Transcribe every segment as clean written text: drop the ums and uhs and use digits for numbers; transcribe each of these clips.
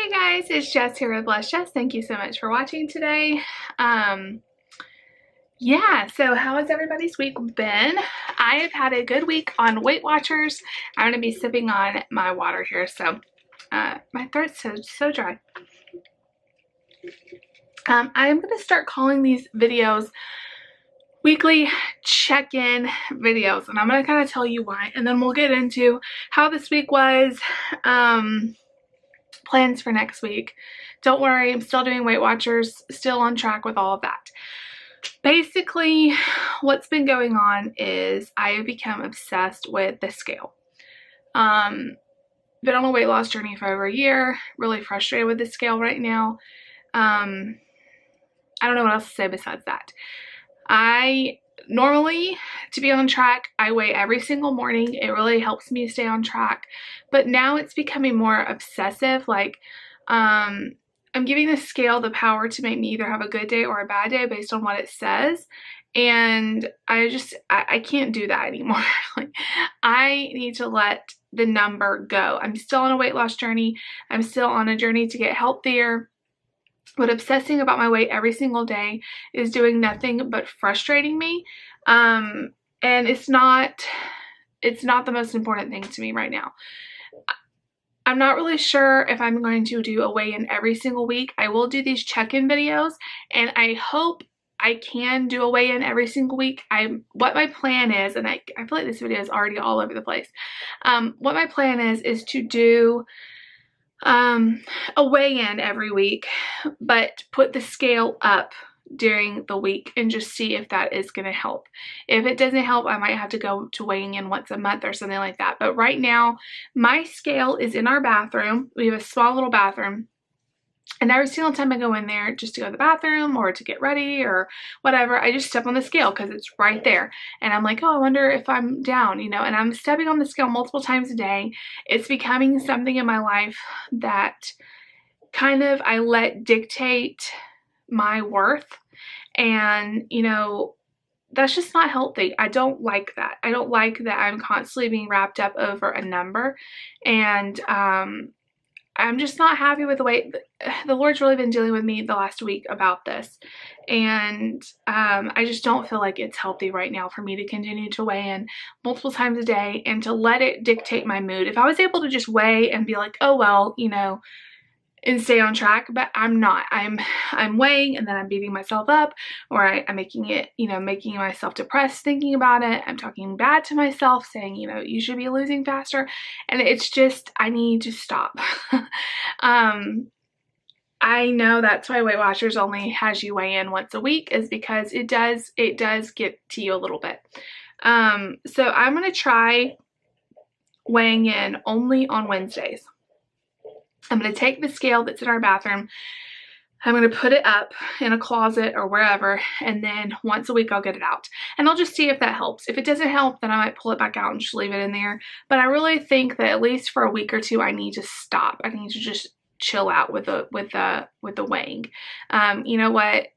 Hey guys, it's Jess here with Bless Jess. Thank you so much for watching today. So how has everybody's week been? I have had a good week on Weight Watchers. I'm going to be sipping on my water here, so my throat's so dry. I am going to start calling these videos weekly check-in videos, and I'm going to kind of tell you why, and then we'll get into how this week was, plans for next week. Don't worry, I'm still doing Weight Watchers, still on track with all of that. Basically, what's been going on is I have become obsessed with the scale. Been on a weight loss journey for over a year, really frustrated with the scale right now. I don't know what else to say besides that. I normally, to be on track, I weigh every single morning. It really helps me stay on track. But now it's becoming more obsessive. Like, I'm giving the scale the power to make me either have a good day or a bad day based on what it says. And I can't do that anymore. Like, I need to let the number go. I'm still on a weight loss journey. I'm still on a journey to get healthier. But obsessing about my weight every single day is doing nothing but frustrating me. And it's not the most important thing to me right now. I'm not really sure if I'm going to do a weigh-in every single week. I will do these check-in videos, and I hope I can do a weigh-in every single week. What my plan is, and I feel like this video is already all over the place. What my plan is to do a weigh-in every week, but put the scale up during the week and just see if that is going to help. If it doesn't help, I might have to go to weighing in once a month or something like that. But right now, my scale is in our bathroom. We have a small little bathroom. And every single time I go in there just to go to the bathroom or to get ready or whatever, I just step on the scale because it's right there. And I'm like, oh, I wonder if I'm down, you know, and I'm stepping on the scale multiple times a day. It's becoming something in my life that kind of I let dictate my worth. And, you know, that's just not healthy. I don't like that. I don't like that I'm constantly being wrapped up over a number. And, I'm just not happy with the way the Lord's really been dealing with me the last week about this. And I just don't feel like it's healthy right now for me to continue to weigh in multiple times a day and to let it dictate my mood. If I was able to just weigh and be like, oh, well, you know, and stay on track, but I'm not. I'm weighing and then I'm beating myself up, or I'm making it, you know, making myself depressed thinking about it. I'm talking bad to myself saying, you know, you should be losing faster. And it's just, I need to stop. I know that's why Weight Watchers only has you weigh in once a week, is because it does get to you a little bit. So I'm going to try weighing in only on Wednesdays. I'm going to take the scale that's in our bathroom, I'm going to put it up in a closet or wherever, and then once a week I'll get it out. And I'll just see if that helps. If it doesn't help, then I might pull it back out and just leave it in there. But I really think that at least for a week or two, I need to stop. I need to just chill out with the weighing. You know what?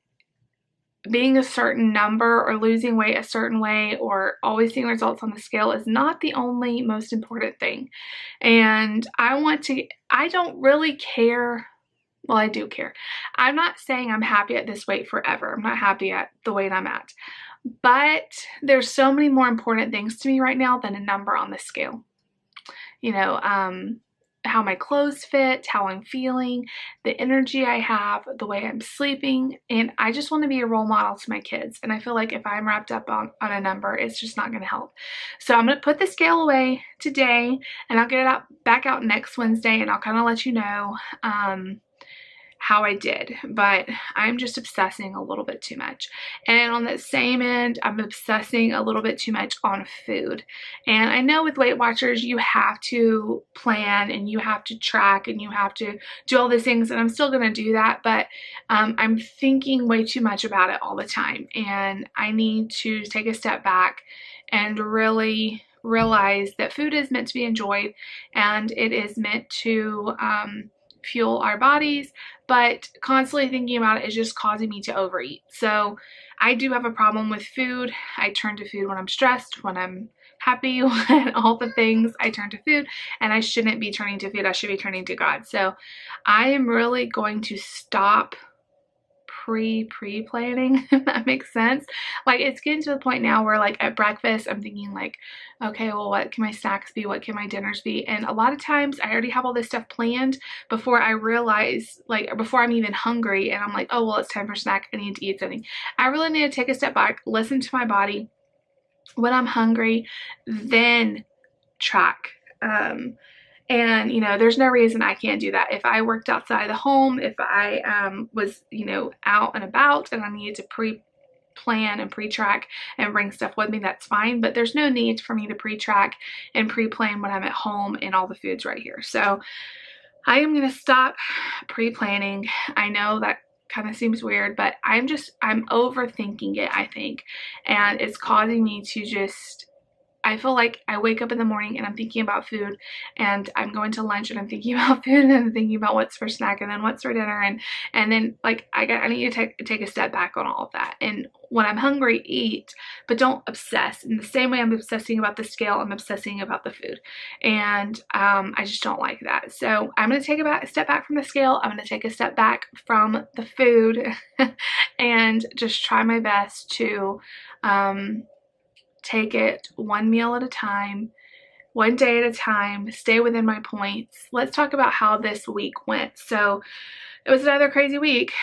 Being a certain number or losing weight a certain way or always seeing results on the scale is not the only most important thing. And I don't really care. Well, I do care. I'm not saying I'm happy at this weight forever. I'm not happy at the weight I'm at. But there's so many more important things to me right now than a number on the scale. You know, how my clothes fit, how I'm feeling, the energy I have, the way I'm sleeping, and I just want to be a role model to my kids. And I feel like if I'm wrapped up on a number, it's just not going to help. So I'm going to put the scale away today, and I'll get it back out next Wednesday, and I'll kind of let you know how I did. But I'm just obsessing a little bit too much. And on the same end, I'm obsessing a little bit too much on food. And I know with Weight Watchers, you have to plan and you have to track and you have to do all these things, and I'm still going to do that, but I'm thinking way too much about it all the time, and I need to take a step back and really realize that food is meant to be enjoyed, and it is meant to fuel our bodies, but constantly thinking about it is just causing me to overeat. So I do have a problem with food. I turn to food when I'm stressed, when I'm happy when all the things I turn to food, and I shouldn't be turning to food. I should be turning to God. So I am really going to stop pre-planning, if that makes sense. Like, it's getting to the point now where, like, at breakfast I'm thinking like, okay, well, what can my snacks be, what can my dinners be? And a lot of times I already have all this stuff planned before I realize, like, or before I'm even hungry, and I'm like, oh well, it's time for snack, I need to eat something. I really need to take a step back, listen to my body when I'm hungry, then track. And, you know, there's no reason I can't do that. If I worked outside the home, if I was, you know, out and about and I needed to pre-plan and pre-track and bring stuff with me, that's fine. But there's no need for me to pre-track and pre-plan when I'm at home and all the food's right here. So I am going to stop pre-planning. I know that kind of seems weird, but I'm overthinking it, I think. And it's causing me to just, I feel like I wake up in the morning and I'm thinking about food, and I'm going to lunch and I'm thinking about food, and I'm thinking about what's for snack and then what's for dinner, and then like I need to take a step back on all of that. And when I'm hungry, eat, but don't obsess. In the same way I'm obsessing about the scale, I'm obsessing about the food, and I just don't like that. So I'm going to take a step back from the scale. I'm going to take a step back from the food and just try my best to take it one meal at a time, one day at a time, stay within my points. Let's talk about how this week went. So it was another crazy week.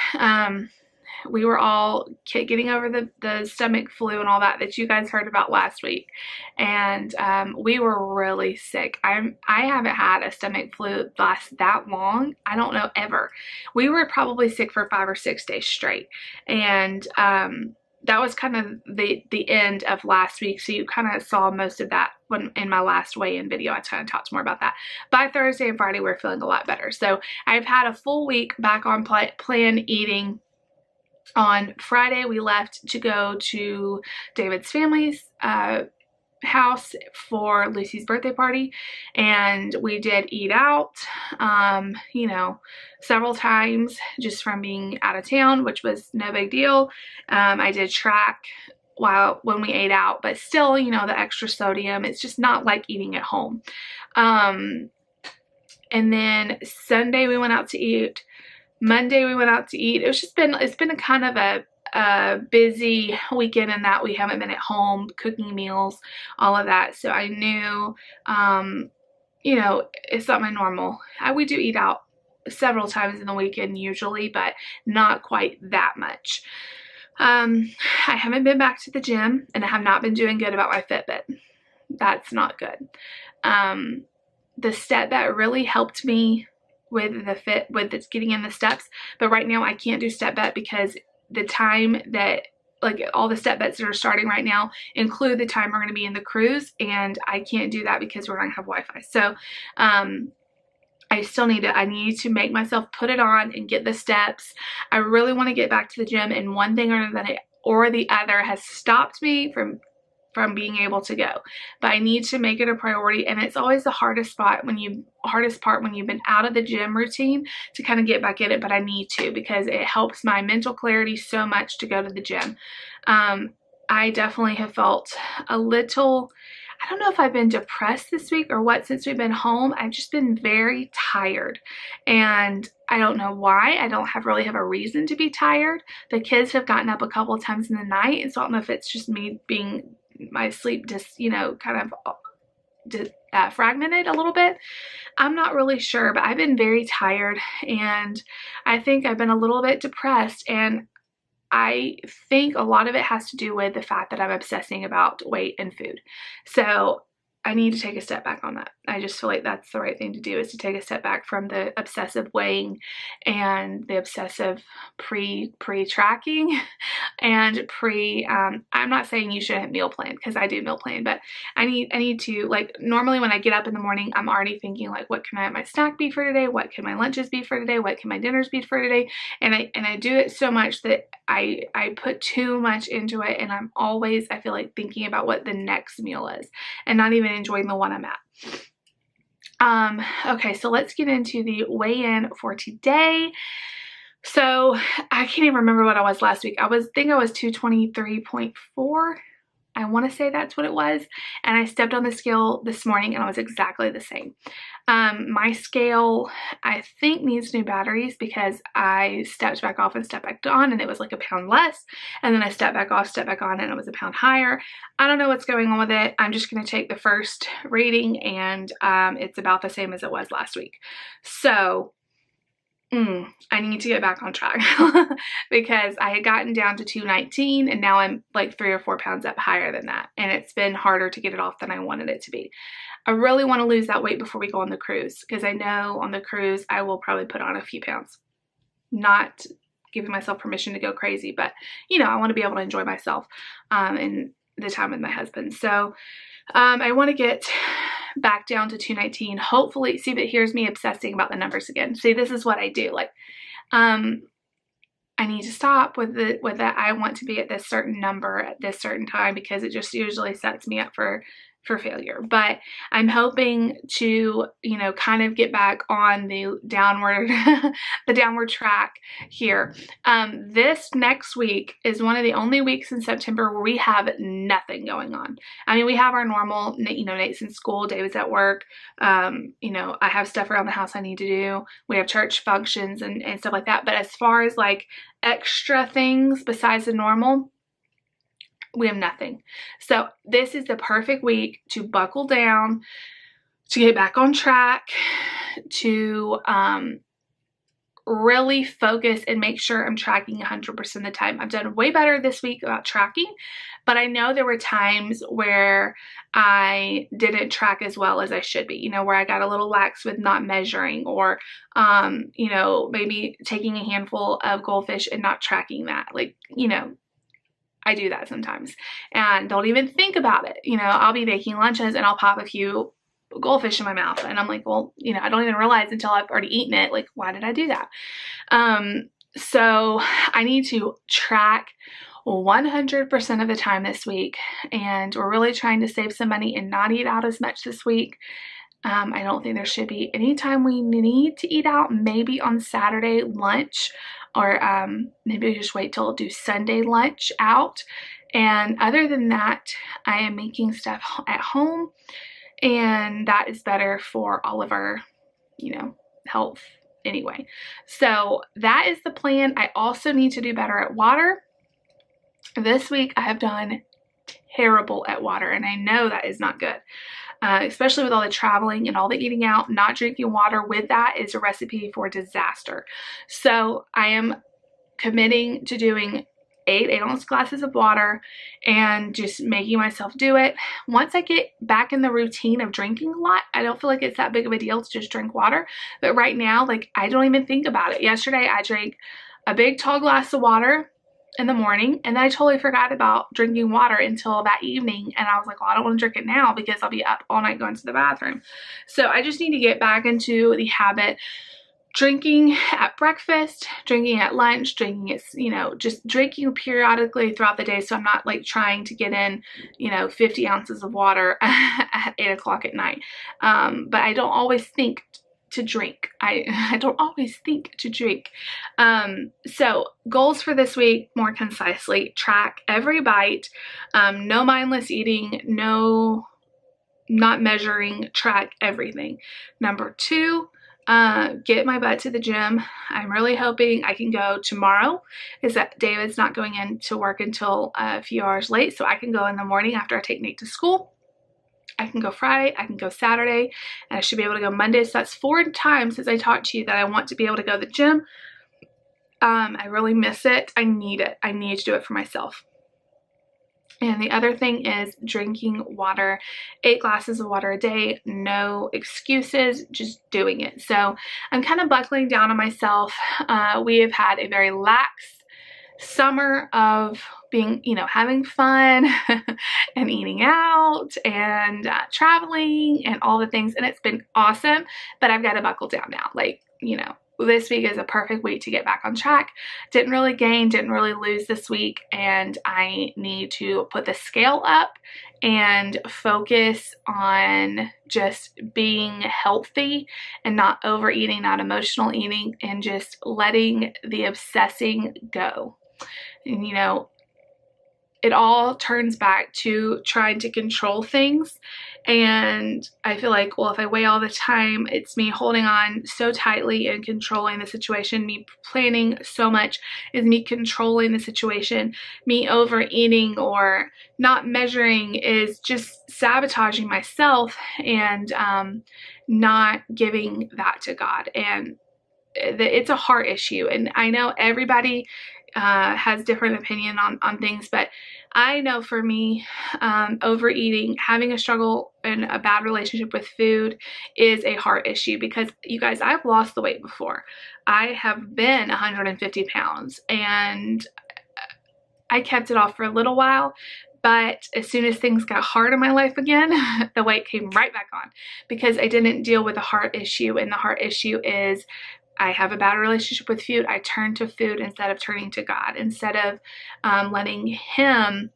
We were all getting over the stomach flu and all that you guys heard about last week. And we were really sick. I haven't had a stomach flu last that long. I don't know, ever. We were probably sick for 5 or 6 days straight. And that was kind of the end of last week. So you kind of saw most of that in my last weigh-in video. I kind of talked more about that. By Thursday and Friday, we're feeling a lot better. So I've had a full week back on plan eating. On Friday, we left to go to David's family's house for Lucy's birthday party, and we did eat out, you know, several times just from being out of town, which was no big deal. I did track when we ate out, but still, you know, the extra sodium, it's just not like eating at home. And then Sunday we went out to eat. Monday we went out to eat. It's been a kind of a busy weekend in that we haven't been at home cooking meals, all of that. So I knew, you know, it's not my normal. We do eat out several times in the weekend usually, but not quite that much. I haven't been back to the gym, and I have not been doing good about my Fitbit. That's not good. The step that really helped me with getting in the steps, but right now I can't do step bet because the time that, like, all the step bets that are starting right now include the time we're going to be in the cruise, and I can't do that because we're going to have Wi-Fi. So I still need I need to make myself put it on and get the steps. I really want to get back to the gym, and one thing or the other has stopped me from being able to go, but I need to make it a priority. And it's always the hardest part when you've been out of the gym routine to kind of get back in it, but I need to, because it helps my mental clarity so much to go to the gym. I definitely have felt a little, I don't know if I've been depressed this week or what, since we've been home. I've just been very tired, and I don't know why. I don't really have a reason to be tired. The kids have gotten up a couple of times in the night, and so I don't know if it's just me being, my sleep just, you know, kind of fragmented a little bit. I'm not really sure, but I've been very tired, and I think I've been a little bit depressed, and I think a lot of it has to do with the fact that I'm obsessing about weight and food. So I need to take a step back on that. I just feel like that's the right thing to do, is to take a step back from the obsessive weighing and the obsessive pre-tracking and I'm not saying you shouldn't meal plan, because I do meal plan, but I need to, like, normally when I get up in the morning, I'm already thinking, like, what can my snack be for today? What can my lunches be for today? What can my dinners be for today? And I do it so much that I put too much into it, and I'm always, I feel like, thinking about what the next meal is and not even enjoying the one I'm at. Okay, so let's get into the weigh-in for today. So I can't even remember what I was last week. I think I was 223.4. I want to say that's what it was. And I stepped on the scale this morning and I was exactly the same. My scale, I think, needs new batteries because I stepped back off and stepped back on and it was like a pound less. And then I stepped back off, stepped back on, and it was a pound higher. I don't know what's going on with it. I'm just going to take the first reading and it's about the same as it was last week. So I need to get back on track because I had gotten down to 219 and now I'm like 3 or 4 pounds up higher than that. And it's been harder to get it off than I wanted it to be. I really want to lose that weight before we go on the cruise because I know on the cruise I will probably put on a few pounds. Not giving myself permission to go crazy, but you know, I want to be able to enjoy myself and the time with my husband. So I want to get back down to 219. Hopefully, see, but here's me obsessing about the numbers again. See, this is what I do. Like, I need to stop with that. I want to be at this certain number at this certain time because it just usually sets me up for failure. But I'm hoping to, you know, kind of get back on the downward track here. This next week is one of the only weeks in September where we have nothing going on. I mean, we have our normal, you know, Nate's in school, David's at work. You know, I have stuff around the house I need to do. We have church functions and stuff like that. But as far as like extra things besides the normal, we have nothing. So this is the perfect week to buckle down, to get back on track, to really focus and make sure I'm tracking 100% of the time. I've done way better this week about tracking, but I know there were times where I didn't track as well as I should be, you know, where I got a little lax with not measuring or, you know, maybe taking a handful of goldfish and not tracking that. Like, you know, I do that sometimes and don't even think about it. You know, I'll be making lunches and I'll pop a few goldfish in my mouth and I'm like, well, you know, I don't even realize until I've already eaten it. Like, why did I do that? So I need to track 100% of the time this week, and we're really trying to save some money and not eat out as much this week. I don't think there should be any time we need to eat out, maybe on Saturday lunch, or maybe we just wait till do Sunday lunch out. And other than that, I am making stuff at home, and that is better for all of our, you know, health anyway. So that is the plan. I also need to do better at water. This week I have done terrible at water, and I know that is not good. Especially with all the traveling and all the eating out. Not drinking water with that is a recipe for disaster. So I am committing to doing 8-ounce glasses of water and just making myself do it. Once I get back in the routine of drinking a lot, I don't feel like it's that big of a deal to just drink water. But right now, like, I don't even think about it. Yesterday, I drank a big tall glass of water in the morning, and then I totally forgot about drinking water until that evening, and I was like, well, I don't want to drink it now because I'll be up all night going to the bathroom. So I just need to get back into the habit, drinking at breakfast, drinking at lunch, drinking at, you know, just drinking periodically throughout the day, so I'm not like trying to get in, you know, 50 ounces of water at 8 o'clock at night. But I don't always think to drink. I don't always think to drink. So goals for this week, more concisely, track every bite, no mindless eating, no not measuring, track everything. Number 2, get my butt to the gym. I'm really hoping I can go tomorrow, is that David's not going in to work until a few hours late, so I can go in the morning after I take Nate to school. I can go Friday, I can go Saturday, and I should be able to go Monday. So that's 4 times since I talked to you that I want to be able to go to the gym. I really miss it. I need it. I need to do it for myself. And the other thing is drinking water, 8 glasses of water a day, no excuses, just doing it. So I'm kind of buckling down on myself. We have had a very lax summer of being, you know, having fun and eating out and traveling and all the things, and it's been awesome, but I've got to buckle down now. Like, you know, this week is a perfect week to get back on track. Didn't really gain, didn't really lose this week, and I need to put the scale up and focus on just being healthy and not overeating, not emotional eating, and just letting the obsessing go. And, you know, it all turns back to trying to control things. And I feel like, well, if I weigh all the time, it's me holding on so tightly and controlling the situation. Me planning so much is me controlling the situation. Me overeating or not measuring is just sabotaging myself and not giving that to God. And it's a heart issue. And I know everybody has different opinion on things, but I know for me, overeating, having a struggle and a bad relationship with food is a heart issue, because you guys, I've lost the weight before. I have been 150 pounds and I kept it off for a little while, but as soon as things got hard in my life again, the weight came right back on, because I didn't deal with a heart issue. And the heart issue is I have a bad relationship with food. I turn to food instead of turning to God, instead of letting Him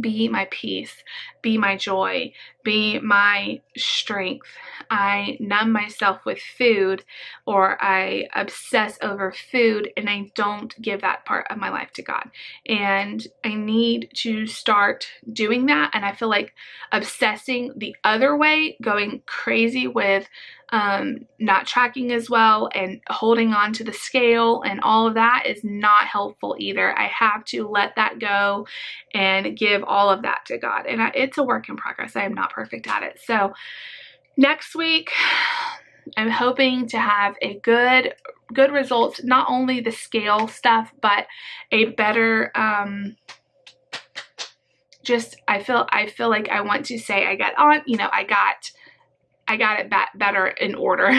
be my peace, be my joy, be my strength. I numb myself with food, or I obsess over food, and I don't give that part of my life to God. And I need to start doing that. And I feel like obsessing the other way, going crazy with not tracking as well and holding on to the scale and all of that, is not helpful either. I have to let that go and give all of that to God. And it's a work in progress. I am not perfect at it. So next week, I'm hoping to have a good results, not only the scale stuff, but a better, just, I feel like I want to say I got on, you know, I got it better in order.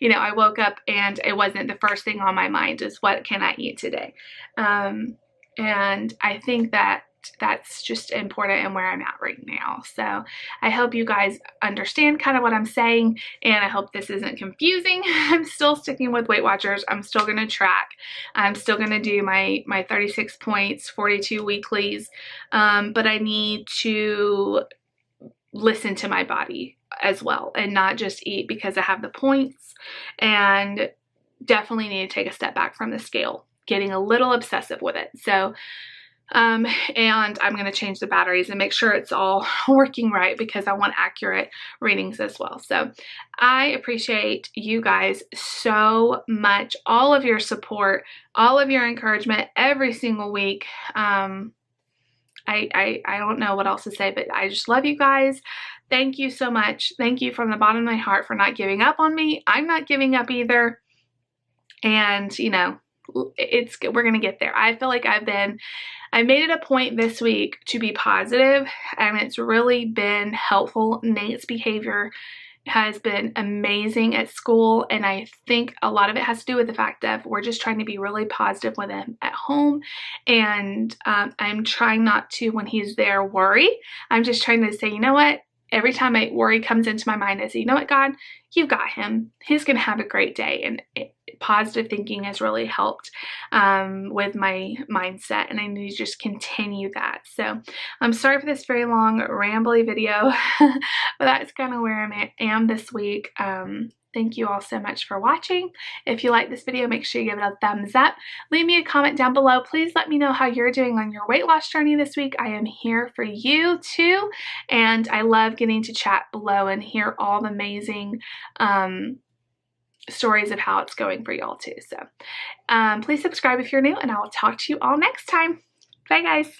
You know, I woke up and it wasn't the first thing on my mind is what can I eat today? And I think that that's just important and where I'm at right now. So I hope you guys understand kind of what I'm saying, and I hope this isn't confusing. I'm still sticking with Weight Watchers. I'm still going to track. I'm still going to do my 36 points, 42 weeklies. But I need to listen to my body as well, and not just eat because I have the points, and definitely need to take a step back from the scale, getting a little obsessive with it. So and I'm going to change the batteries and make sure it's all working right, because I want accurate readings as well. So I appreciate you guys so much, all of your support, all of your encouragement every single week. I don't know what else to say, but I just love you guys. Thank you so much. Thank you from the bottom of my heart for not giving up on me. I'm not giving up either. And you know, we're going to get there. I feel like I made it a point this week to be positive, and it's really been helpful. Nate's behavior has been amazing at school, and I think a lot of it has to do with the fact that we're just trying to be really positive with him at home. And I'm trying not to, when he's there, worry. I'm just trying to say, you know what? Every time a worry comes into my mind, I say, you know what, God, you've got him. He's going to have a great day. And positive thinking has really helped with my mindset, and I need to just continue that. So I'm sorry for this very long, rambly video, but that's kind of where I am this week. Thank you all so much for watching. If you like this video, make sure you give it a thumbs up. Leave me a comment down below. Please let me know how you're doing on your weight loss journey this week. I am here for you too. And I love getting to chat below and hear all the amazing stories of how it's going for y'all too. So please subscribe if you're new, and I will talk to you all next time. Bye guys.